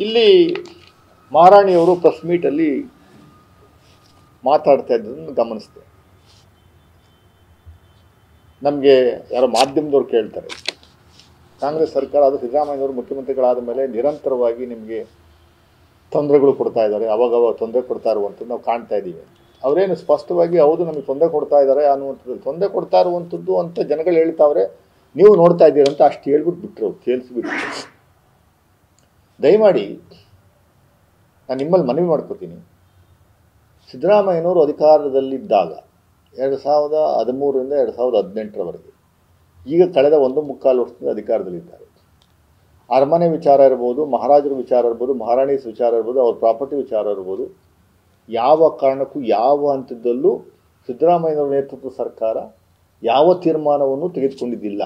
ಇಲ್ಲಿ ಮಹಾರಾಣಿಯವರು ಪ್ರೆಸ್ ಮೀಟಲ್ಲಿ ಮಾತಾಡ್ತಾ ಇದ್ದದನ್ನು ಗಮನಿಸಿದೆ. ನಮಗೆ ಯಾರೋ ಮಾಧ್ಯಮದವ್ರು ಕೇಳ್ತಾರೆ, ಕಾಂಗ್ರೆಸ್ ಸರ್ಕಾರ ಅದು ಸಿದ್ದರಾಮಯ್ಯವರು ಮುಖ್ಯಮಂತ್ರಿಗಳಾದ ಮೇಲೆ ನಿರಂತರವಾಗಿ ನಿಮಗೆ ತೊಂದರೆಗಳು ಕೊಡ್ತಾ ಇದ್ದಾರೆ, ಅವಾಗವಾಗ ತೊಂದರೆ ಕೊಡ್ತಾ ಇರುವಂಥದ್ದು ನಾವು ಕಾಣ್ತಾ ಇದ್ದೀವಿ. ಅವರೇನು ಸ್ಪಷ್ಟವಾಗಿ ಹೌದು ನಮಗೆ ತೊಂದರೆ ಕೊಡ್ತಾ ಇದ್ದಾರೆ ಅನ್ನುವಂಥದ್ದು, ತೊಂದರೆ ಕೊಡ್ತಾ ಇರುವಂಥದ್ದು ಅಂತ ಜನಗಳು ಹೇಳ್ತಾವ್ರೆ, ನೀವು ನೋಡ್ತಾ ಇದ್ದೀರಂತ ಅಷ್ಟು ಹೇಳ್ಬಿಟ್ಟು ಬಿಟ್ಟರು, ಕೇಳಿಸ್ಬಿಟ್ರು. ದಯಮಾಡಿ ನಾನು ನಿಮ್ಮಲ್ಲಿ ಮನವಿ ಮಾಡ್ಕೋತೀನಿ, ಸಿದ್ದರಾಮಯ್ಯನವರು ಅಧಿಕಾರದಲ್ಲಿದ್ದಾಗ 2013ರಿಂದ 2018ರವರೆಗೆ, ಈಗ ಕಳೆದ 1.25 ವರ್ಷದಿಂದ ಅಧಿಕಾರದಲ್ಲಿದ್ದಾರೆ. ಅರಮನೆ ವಿಚಾರ ಇರ್ಬೋದು, ಮಹಾರಾಜರ ವಿಚಾರ ಇರ್ಬೋದು, ಮಹಾರಾಣೀಸ್ ವಿಚಾರ ಇರ್ಬೋದು, ಅವ್ರ ಪ್ರಾಪರ್ಟಿ ವಿಚಾರ ಇರ್ಬೋದು, ಯಾವ ಕಾರಣಕ್ಕೂ ಯಾವ ಹಂತದಲ್ಲೂ ಸಿದ್ದರಾಮಯ್ಯನವರ ನೇತೃತ್ವದ ಸರ್ಕಾರ ಯಾವ ತೀರ್ಮಾನವನ್ನು ತೆಗೆದುಕೊಂಡಿದ್ದಿಲ್ಲ.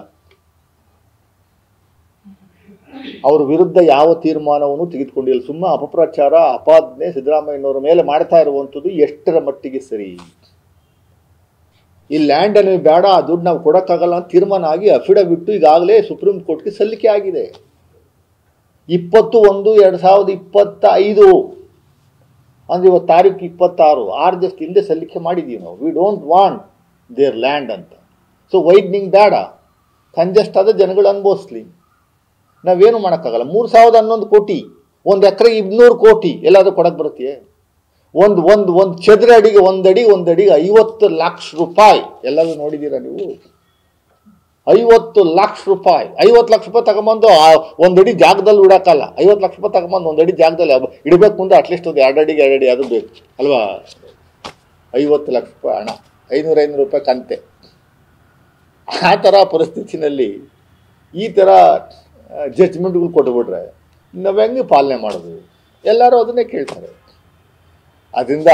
ಅವ್ರ ವಿರುದ್ಧ ಯಾವ ತೀರ್ಮಾನವನ್ನು ತೆಗೆದುಕೊಂಡಿಲ್ಲ. ಸುಮ್ಮನೆ ಅಪಪ್ರಚಾರ, ಅಪಾದನೆ ಸಿದ್ದರಾಮಯ್ಯನವರ ಮೇಲೆ ಮಾಡ್ತಾ ಇರುವಂಥದ್ದು ಎಷ್ಟರ ಮಟ್ಟಿಗೆ ಸರಿ? ಈ ಲ್ಯಾಂಡ್ ನೀವು ಬೇಡ, ಆ ದುಡ್ಡು ನಾವು ಕೊಡೋಕ್ಕಾಗಲ್ಲ ಅಂತ ತೀರ್ಮಾನ ಆಗಿ ಅಫಿಡವಿಟ್ಟು ಈಗಾಗಲೇ ಸುಪ್ರೀಂ ಕೋರ್ಟ್ಗೆ ಸಲ್ಲಿಕೆ ಆಗಿದೆ. 20/1/2025 ಅಂದರೆ ಇವತ್ತು ತಾರೀಕು 26, 6 ದಿವಸ ಹಿಂದೆ ಸಲ್ಲಿಕೆ ಮಾಡಿದ್ದೀವಿ ನಾವು. We don't want there land ಅಂತ. ಸೊ ವೈಡ್ನಿಂಗ್ ಬೇಡ, ಕಂಜೆಸ್ಟ್ ಆದ ಜನಗಳು ಅನುಭವಿಸ್ಲಿ, ನಾವೇನು ಮಾಡೋಕ್ಕಾಗಲ್ಲ. 3011 ಕೋಟಿ, 1 ಎಕರೆಗೆ 200 ಕೋಟಿ ಎಲ್ಲಾದರೂ ಕೊಡಕ್ಕೆ ಬರುತ್ತೆ? ಒಂದು ಚದರ ಅಡಿಗೆ ಒಂದಡಿಗೆ 50 ಲಕ್ಷ ರೂಪಾಯಿ ಎಲ್ಲರೂ ನೋಡಿದ್ದೀರಾ ನೀವು? 50 ಲಕ್ಷ ರೂಪಾಯಿ, 50 ಲಕ್ಷ ರೂಪಾಯಿ ತಗೊಂಬಂದು ಒಂದಡಿ ಜಾಗದಲ್ಲಿ ಇಡೋಕ್ಕಲ್ಲ. 50 ಲಕ್ಷ ರೂಪಾಯಿ ತಗೊಂಬಂದು ಒಂದಡಿ ಜಾಗದಲ್ಲಿ ಇಡಬೇಕು ಮುಂದೆ ಅಟ್ಲೀಸ್ಟ್ ಒಂದು 2 ಅಡಿಗೆ 2 ಅಡಿ ಅದು ಬೇಕು ಅಲ್ವಾ? 50 ಲಕ್ಷ ರೂಪಾಯಿ ಹಣ, 500 ರೂಪಾಯಿ ಕಂತೆ. ಆ ಥರ ಪರಿಸ್ಥಿತಿನಲ್ಲಿ ಈ ಥರ ಜಡ್ಜ್ಮೆಂಟ್ಗಳು ಕೊಟ್ಟುಬಿಟ್ರೆ ನಾವು ಹೆಂಗೆ ಪಾಲನೆ ಮಾಡೋದು? ಎಲ್ಲರೂ ಅದನ್ನೇ ಕೇಳ್ತಾರೆ. ಅದರಿಂದ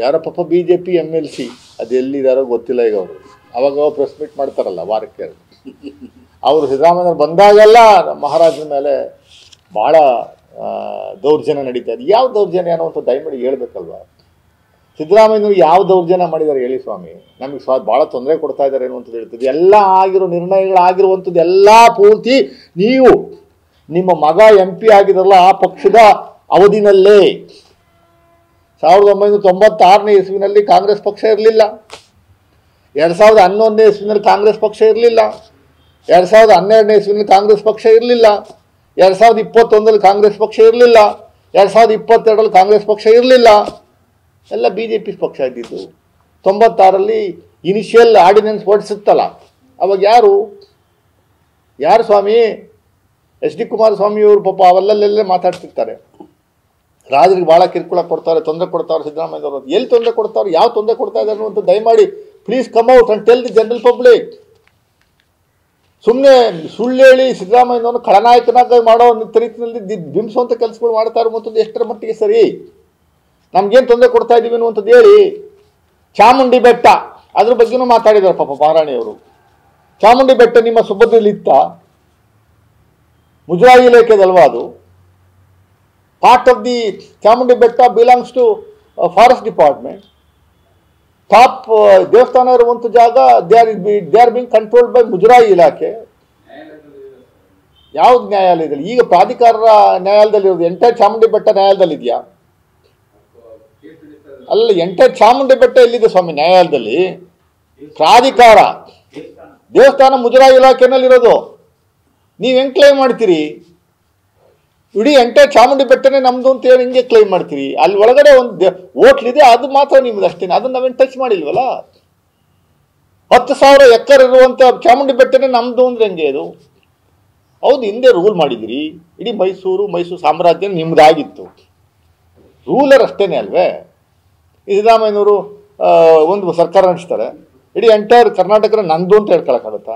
ಯಾರೋ ಪಾಪ BJP MLC ಅದು ಎಲ್ಲಿದ್ದಾರೋ ಗೊತ್ತಿಲ್ಲ. ಈಗ ಅವರು ಅವಾಗ ಪ್ರೆಸ್ ಮೀಟ್ ಮಾಡ್ತಾರಲ್ಲ ವಾರಕ್ಕೆ, ಅವರು ಸಿದ್ದರಾಮಯ್ಯವ್ರು ಬಂದಾಗೆಲ್ಲ ಮಹಾರಾಜನ ಮೇಲೆ ಭಾಳ ದೌರ್ಜನ್ಯ ನಡೀತಾ ಇದೆ. ಯಾವ ದೌರ್ಜನ್ಯ ಅನ್ನೋಂಥ ದಯಮಾಡಿ ಹೇಳ್ಬೇಕಲ್ವ? ಸಿದ್ದರಾಮಯ್ಯನವರು ಯಾವ ದೌರ್ಜನ್ಯ ಮಾಡಿದ್ದಾರೆ ಹೇಳಿ ಸ್ವಾಮಿ? ನಮಗೆ ಭಾಳ ತೊಂದರೆ ಕೊಡ್ತಾ ಇದ್ದಾರೆ ಅನ್ನುವಂಥದ್ದು ಹೇಳ್ತದೆ. ಎಲ್ಲ ಆಗಿರೋ ನಿರ್ಣಯಗಳಾಗಿರುವಂಥದ್ದು ಎಲ್ಲ ಪೂರ್ತಿ ನೀವು ನಿಮ್ಮ ಮಗ MP ಆಗಿದ್ರಲ್ಲ ಆ ಪಕ್ಷದ ಅವಧಿನಲ್ಲೇ. 1996ನೇ ಇಸ್ವಿನಲ್ಲಿ ಕಾಂಗ್ರೆಸ್ ಪಕ್ಷ ಇರಲಿಲ್ಲ, 2011ನೇ ಇಸ್ವಿನಲ್ಲಿ ಕಾಂಗ್ರೆಸ್ ಪಕ್ಷ ಇರಲಿಲ್ಲ, 2012ನೇ ಇಸ್ವಿನಲ್ಲಿ ಕಾಂಗ್ರೆಸ್ ಪಕ್ಷ ಇರಲಿಲ್ಲ, 2021ರಲ್ಲಿ ಕಾಂಗ್ರೆಸ್ ಪಕ್ಷ ಇರಲಿಲ್ಲ, 2022ರಲ್ಲಿ ಕಾಂಗ್ರೆಸ್ ಪಕ್ಷ ಇರಲಿಲ್ಲ, ಎಲ್ಲ BJP ಪಕ್ಷ ಇದ್ದಿದ್ದು. 96ರಲ್ಲಿ ಇನಿಷಿಯಲ್ ಆರ್ಡಿನೆನ್ಸ್ ಹೊರಡಿಸುತ್ತಲ್ಲ, ಅವಾಗ ಯಾರು ಸ್ವಾಮಿ? HD ಕುಮಾರಸ್ವಾಮಿಯವರು ಪಾಪ ಅವೆಲ್ಲಲ್ಲೇ ಮಾತಾಡ್ತಿರ್ತಾರೆ. ರಾಜರಿಗೆ ಭಾಳ ಕಿರುಕುಳ ಕೊಡ್ತಾರೆ, ತೊಂದರೆ ಕೊಡ್ತಾರೆ ಸಿದ್ದರಾಮಯ್ಯವರು. ಎಲ್ಲಿ ತೊಂದರೆ ಕೊಡ್ತಾರೆ, ಯಾವ ತೊಂದರೆ ಕೊಡ್ತಾ ಇದ್ದಾರೆ ಅನ್ನುವಂಥ ದಯಮಾಡಿ please come out and tell the general public. ಸುಮ್ಮನೆ ಸುಳ್ಳು ಹೇಳಿ ಸಿದ್ದರಾಮಯ್ಯನವರು ಖಳನಾಯಕನಾಗಿ ಮಾಡೋ ರೀತಿಯಲ್ಲಿ ಬಿಂಬಿಸುವಂಥ ಕೆಲಸಗಳು ಮಾಡ್ತಾ ಇರುವಂಥದ್ದು ಎಷ್ಟರ ಮಟ್ಟಿಗೆ ಸರಿ? ನಮ್ಗೇನು ತೊಂದರೆ ಕೊಡ್ತಾ ಇದ್ದೀವಿ ಅನ್ನುವಂಥದ್ದು ಹೇಳಿ. ಚಾಮುಂಡಿ ಬೆಟ್ಟ ಅದ್ರ ಬಗ್ಗೆನೂ ಮಾತಾಡಿದ್ದಾರೆ ಪಾಪ ಮಹಾರಾಣಿಯವರು. ಚಾಮುಂಡಿ ಬೆಟ್ಟ ನಿಮ್ಮ ಸುಭದ್ರಲಿತ್ತ? ಮುಜರಾಯಿ ಇಲಾಖೆದಲ್ವಾ ಅದು? ಪಾರ್ಟ್ ಆಫ್ ದಿ ಚಾಮುಂಡಿ ಬೆಟ್ಟ belongs to forest department. Top ದೇವಸ್ಥಾನ ಇರುವಂಥ ಜಾಗ they are being controlled by ಮುಜರಾಯಿ ಇಲಾಖೆ. ಯಾವ್ದು ನ್ಯಾಯಾಲಯದಲ್ಲಿ? ಈಗ ಪ್ರಾಧಿಕಾರರ ನ್ಯಾಯಾಲಯದಲ್ಲಿ ಇರೋದು. ಎಂಟೈರ್ ಚಾಮುಂಡಿ ಬೆಟ್ಟ ನ್ಯಾಯಾಲಯದಲ್ಲಿ ಇದೆಯಾ? ಅಲ್ಲ, ಎಂಟೈರ್ ಚಾಮುಂಡಿ ಬೆಟ್ಟ ಎಲ್ಲಿದೆ ಸ್ವಾಮಿ ನ್ಯಾಯಾಲಯದಲ್ಲಿ? ಪ್ರಾಧಿಕಾರ, ದೇವಸ್ಥಾನ ಮುಜರಾಯಿ ಇಲಾಖೆನಲ್ಲಿರೋದು. ನೀವು ಹೆಂಗೆ ಕ್ಲೈಮ್ ಮಾಡ್ತೀರಿ? ಇಡೀ ಎಂಟೈರ್ ಚಾಮುಂಡಿ ಬೆಟ್ಟನೇ ನಮ್ದು ಅಂತ ಹೇಳಿ ಹಿಂಗೆ ಕ್ಲೈಮ್ ಮಾಡ್ತೀರಿ? ಅಲ್ಲಿ ಒಳಗಡೆ ಒಂದು ಹೋಟ್ಲಿದೆ, ಅದು ಮಾತ್ರ ನಿಮ್ದು ಅಷ್ಟೇ, ಅದನ್ನ ನಾವೇನು ಟಚ್ ಮಾಡಿಲ್ವಲ್ಲ. 10,000 ಎಕರೆ ಇರುವಂಥ ಚಾಮುಂಡಿ ಬೆಟ್ಟನೇ ನಮ್ದು ಅಂದ್ರೆ ಹೆಂಗೆ ಅದು? ಹೌದು, ಹಿಂದೆ ರೂಲ್ ಮಾಡಿದಿರಿ, ಇಡೀ ಮೈಸೂರು ಸಾಮ್ರಾಜ್ಯ ನಿಮ್ದಾಗಿತ್ತು, ರೂಲರ್ ಅಷ್ಟೇನೆ ಅಲ್ವೇ? ಈ ಸಿದ್ದರಾಮಯ್ಯನವರು ಒಂದು ಸರ್ಕಾರ ನಡೆಸ್ತಾರೆ, ಇಡೀ ಎಂಟೈರ್ ಕರ್ನಾಟಕನ ನಂದು ಅಂತ ಹೇಳ್ಕೊಳಕ್ಕಾಗತ್ತಾ?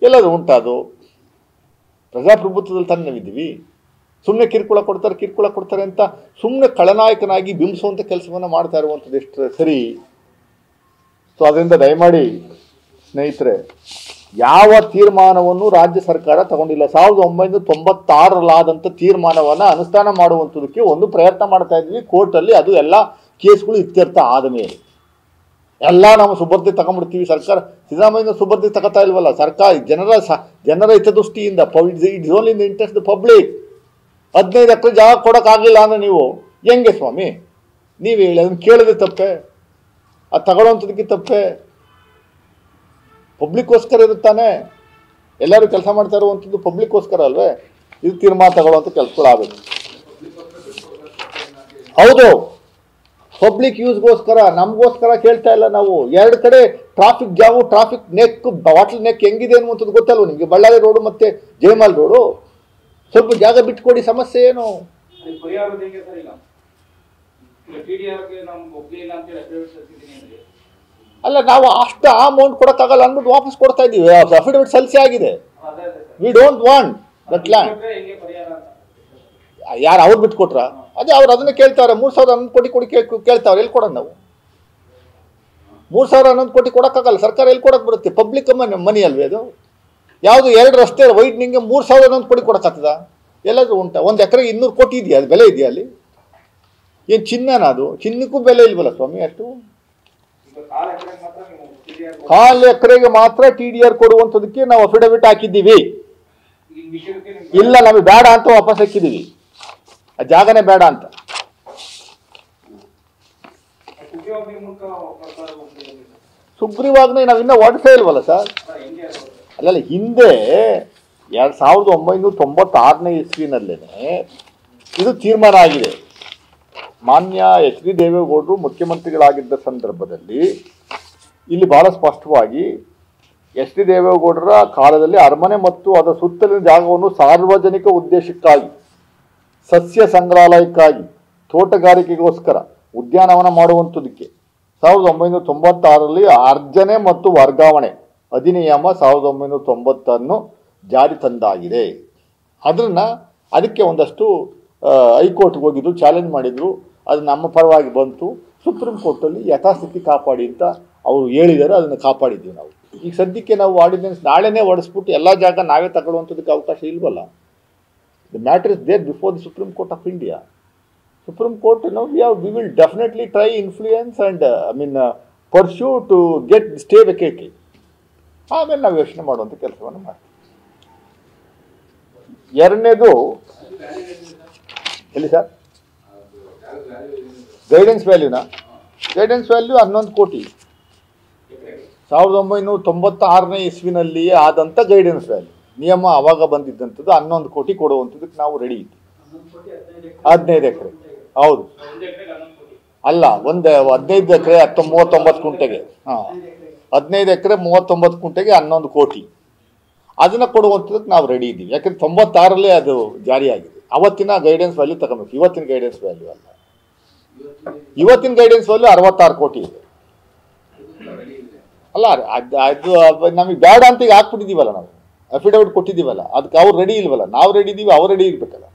ಎಲ್ಲದು ಉಂಟದು? ಪ್ರಜಾಪ್ರಭುತ್ವದಲ್ಲಿ ತಾನೇ ನಾವಿದ್ದೀವಿ. ಸುಮ್ಮನೆ ಕಿರುಕುಳ ಕೊಡ್ತಾರೆ ಅಂತ ಸುಮ್ಮನೆ ಖಳನಾಯಕನಾಗಿ ಬಿಂಬಿಸುವಂಥ ಕೆಲಸವನ್ನು ಮಾಡ್ತಾ ಇರುವಂಥದ್ದು ಎಷ್ಟು ಸರಿ? ಸೊ ಅದರಿಂದ ದಯಮಾಡಿ ಸ್ನೇಹಿತರೆ, ಯಾವ ತೀರ್ಮಾನವನ್ನು ರಾಜ್ಯ ಸರ್ಕಾರ ತಗೊಂಡಿಲ್ಲ. 1996ರಲ್ಲಾದಂಥ ತೀರ್ಮಾನವನ್ನು ಅನುಷ್ಠಾನ ಮಾಡುವಂಥದಕ್ಕೆ ಒಂದು ಪ್ರಯತ್ನ ಮಾಡ್ತಾ ಇದ್ವಿ ಕೋರ್ಟಲ್ಲಿ. ಅದು ಎಲ್ಲ ಕೇಸ್ಗಳು ಇತ್ಯರ್ಥ ಆದ ಮೇಲೆ ಎಲ್ಲ ನಾವು ಸುಭದ್ರತೆ ತಗೊಂಡ್ಬಿಡ್ತೀವಿ. ಸರ್ಕಾರ ಸಿದ್ದರಾಮಯ್ಯ ಸುಭದ್ರತೆ ತಗೋತಾ ಇಲ್ವಲ್ಲ. ಸರ್ಕಾರ ಜನರ ಹಿತದೃಷ್ಟಿಯಿಂದ, it's only in the interest the public. 15 ಎಕರೆ ಜಾಗ ಕೊಡೋಕ್ಕಾಗಲಿಲ್ಲ ಅಂದರೆ ನೀವು ಹೆಂಗೆ ಸ್ವಾಮಿ? ನೀವು ಹೇಳಿ, ಅದನ್ನು ಕೇಳಿದ್ರೆ ತಪ್ಪೆ, ಅದು ತಗೊಳ್ಳೋವಂಥದಕ್ಕೆ ತಪ್ಪೆ? ಪಬ್ಲಿಕ್ಕೋಸ್ಕರ ಇರುತ್ತಾನೆ, ಎಲ್ಲರೂ ಕೆಲಸ ಮಾಡ್ತಾ ಇರುವಂಥದ್ದು ಪಬ್ಲಿಕ್ಕೋಸ್ಕರ ಅಲ್ವೇ? ಇದು ತೀರ್ಮಾನ ತಗೊಳ್ಳುವಂಥ ಕೆಲಸಗಳಾಗಬೇಕು. ಹೌದು, ಪಬ್ಲಿಕ್ ಯೂಸ್ಗೋಸ್ಕರ, ನಮಗೋಸ್ಕರ ಕೇಳ್ತಾ ಇಲ್ಲ ನಾವು. 2 ಕಡೆ traffic jam, traffic neck, bottle neck ಹೆಂಗಿದೆ ಅನ್ನುವಂಥದ್ದು ಗೊತ್ತಲ್ವ ನಿಮಗೆ? ಬಳ್ಳಾರಿ ರೋಡು ಮತ್ತು ಜಯಮಾಲ್ ರೋಡು. ಸ್ವಲ್ಪ ಜಾಗ ಬಿಟ್ಕೊಡಿ, ಸಮಸ್ಯೆ ಏನು? ಅಲ್ಲ, ನಾವು ಅಷ್ಟು ಆ ಅಮೌಂಟ್ ಕೊಡೋಕ್ಕಾಗಲ್ಲ ಅಂದ್ಬಿಟ್ಟು ವಾಪಸ್ ಕೊಡ್ತಾ ಇದ್ದೀವಿ. ಅಫಿಡವಿಟ್ ಸಲ್ಲಿಸಿ ಆಗಿದೆ. We don't want that land. ಯಾರು ಅವ್ರು ಬಿಟ್ಕೊಟ್ರ? ಅದೇ ಅವ್ರು ಅದನ್ನ ಕೇಳ್ತಾರೆ. 3,011 ಕೋಟಿ ಕೊಡಿ ಕೇಳ್ತಾವ್ರೆ. ಎಲ್ಲಿ ಕೊಡೋಣ ನಾವು? 3,011 ಕೋಟಿ ಕೊಡೋಕ್ಕಾಗಲ್ಲ. ಸರ್ಕಾರ ಎಲ್ಲಿ ಕೊಡೋಕೆ ಬರುತ್ತೆ? ಪಬ್ಲಿಕ್ ಮನಿ ಅಲ್ವೇ ಅದು? ಯಾವುದು 2 ರಸ್ತೆ ವೈಡ್ನಿಂಗ್ಗೆ 3,011 ಕೋಟಿ ಕೊಡೋಕ್ಕಾಗ್ತದ? ಎಲ್ಲಾದ್ರೂ ಉಂಟಾ? 1 ಎಕರೆಗೆ 200 ಕೋಟಿ ಇದೆಯಾ? ಅದು ಬೆಲೆ ಇದೆಯಾ ಅಲ್ಲಿ? ಏನು ಚಿನ್ನನ ಅದು? ಚಿನ್ನಕ್ಕೂ ಬೆಲೆ ಇಲ್ವಲ್ಲ ಸ್ವಾಮಿ ಅಷ್ಟು? 4 ಎಕರೆಗೆ ಮಾತ್ರ TDR ಕೊಡುವಂಥದಕ್ಕೆ ನಾವು ಅಫಿಡವಿಟ್ ಹಾಕಿದ್ದೀವಿ. ಇಲ್ಲ, ನಮಗೆ ಬೇಡ ಅಂತ ವಾಪಸ್ ಹಾಕಿದ್ದೀವಿ. ಆ ಜಾಗನೇ ಬೇಡ ಅಂತ. ಸುಗ್ರೀವಾಜ್ಞೆ ನಾವಿನ್ನ ಹೊರಡಿಸೇ ಇಲ್ವಲ್ಲ ಸರ್? ಅಲ್ಲಲ್ಲ, ಹಿಂದೆ 1996ನೇ ಇಸ್ವಿನಲ್ಲೇನೆ ಇದು ತೀರ್ಮಾನ ಆಗಿದೆ. ಮಾನ್ಯ HD ದೇವೇಗೌಡರು ಮುಖ್ಯಮಂತ್ರಿಗಳಾಗಿದ್ದ ಸಂದರ್ಭದಲ್ಲಿ ಇಲ್ಲಿ ಬಹಳ ಸ್ಪಷ್ಟವಾಗಿ HD ದೇವೇಗೌಡರ ಕಾಲದಲ್ಲಿ ಅರಮನೆ ಮತ್ತು ಅದರ ಸುತ್ತಲಿನ ಜಾಗವನ್ನು ಸಾರ್ವಜನಿಕ ಉದ್ದೇಶಕ್ಕಾಗಿ, ಸಸ್ಯ ಸಂಗ್ರಹಾಲಯಕ್ಕಾಗಿ, ತೋಟಗಾರಿಕೆಗೋಸ್ಕರ ಉದ್ಯಾನವನ ಮಾಡುವಂಥದಕ್ಕೆ 1996ರಲ್ಲಿ ಅರ್ಜನೆ ಮತ್ತು ವರ್ಗಾವಣೆ ಅಧಿನಿಯಮ 1990 ಜಾರಿ ತಂದಾಗಿದೆ. ಅದಕ್ಕೆ ಒಂದಷ್ಟು ಹೈಕೋರ್ಟ್ಗೆ ಹೋಗಿದ್ರು, ಚಾಲೆಂಜ್ ಮಾಡಿದ್ರು. ಅದು ನಮ್ಮ ಪರವಾಗಿ ಬಂತು. ಸುಪ್ರೀಂ ಕೋರ್ಟಲ್ಲಿ ಯಥಾಸ್ಥಿತಿ ಕಾಪಾಡಿ ಅಂತ ಅವರು ಹೇಳಿದ್ದಾರೆ. ಅದನ್ನು ಕಾಪಾಡಿದ್ದೀವಿ ನಾವು. ಈಗ ಸದ್ಯಕ್ಕೆ ನಾವು ಆರ್ಡಿನೆನ್ಸ್ ನಾಳೆನೇ ಹೊಡೆಸ್ಬಿಟ್ಟು ಎಲ್ಲ ಜಾಗ ನಾವೇ ತಗೊಳ್ಳುವಂಥದಕ್ಕೆ ಅವಕಾಶ ಇಲ್ವಲ್ಲ. The matter is there before the supreme court of India. Supreme court we will definitely try influence and pursue to get stay vacated. ಆಮೇಲೆ ನಾವು ಯೋಚನೆ ಮಾಡುವಂಥ ಕೆಲಸವನ್ನು ಮಾಡ್ತೀವಿ. ಎರಡನೇದು ಎಲ್ಲಿ ಸರ್? ಗೈಡೆನ್ಸ್ ವ್ಯಾಲ್ಯೂನಾ? ಗೈಡೆನ್ಸ್ ವ್ಯಾಲ್ಯೂ 11 ಕೋಟಿ. 1996ನೇ ಇಸ್ವಿನಲ್ಲಿ ಆದಂಥ ಗೈಡೆನ್ಸ್ ವ್ಯಾಲ್ಯೂ ನಿಯಮ ಆವಾಗ ಬಂದಿದ್ದಂಥದ್ದು 11 ಕೋಟಿ ಕೊಡುವಂಥದ್ದಕ್ಕೆ ನಾವು ರೆಡಿ ಇದ್ವಿ. 15 ಎಕರೆ. ಹೌದು, ಅಲ್ಲ, 15 ಎಕರೆ 39 ಕುಂಟೆಗೆ. 15 ಎಕರೆ 39 ಕುಂಟೆಗೆ 11 ಕೋಟಿ. ಅದನ್ನು ಕೊಡುವಂಥದ್ದಕ್ಕೆ ನಾವು ರೆಡಿ ಇದ್ದೀವಿ. ಯಾಕಂದ್ರೆ 96ರಲ್ಲೇ ಅದು ಜಾರಿಯಾಗಿದೆ. ಅವತ್ತಿನ ಗೈಡೆನ್ಸ್ ವ್ಯಾಲ್ಯೂ ತಗೋಬೇಕು, ಇವತ್ತಿನ ಗೈಡೆನ್ಸ್ ವ್ಯಾಲ್ಯೂ ಅಲ್ಲ. ಇವತ್ತಿನ ಗೈಡೆನ್ಸ್ ವ್ಯಾಲ್ಯೂ 66 ಕೋಟಿ ಇದೆ. ಅಲ್ಲ, ಅದು ನಮಗೆ ಬೇಡ ಅಂತ ಈಗ ಹಾಕ್ಬಿಟ್ಟಿದ್ದೀವಲ್ಲ, ನಾವು ಅಫಿಡವಿಟ್ ಕೊಟ್ಟಿದ್ದೀವಲ್ಲ, ಅದಕ್ಕೆ ಅವ್ರು ರೆಡಿ ಇಲ್ವಲ್ಲ. ನಾವು ರೆಡಿ ಇದ್ದೀವಿ, ಅವ್ರು ರೆಡಿ ಇರ್ಬೇಕಲ್ಲ.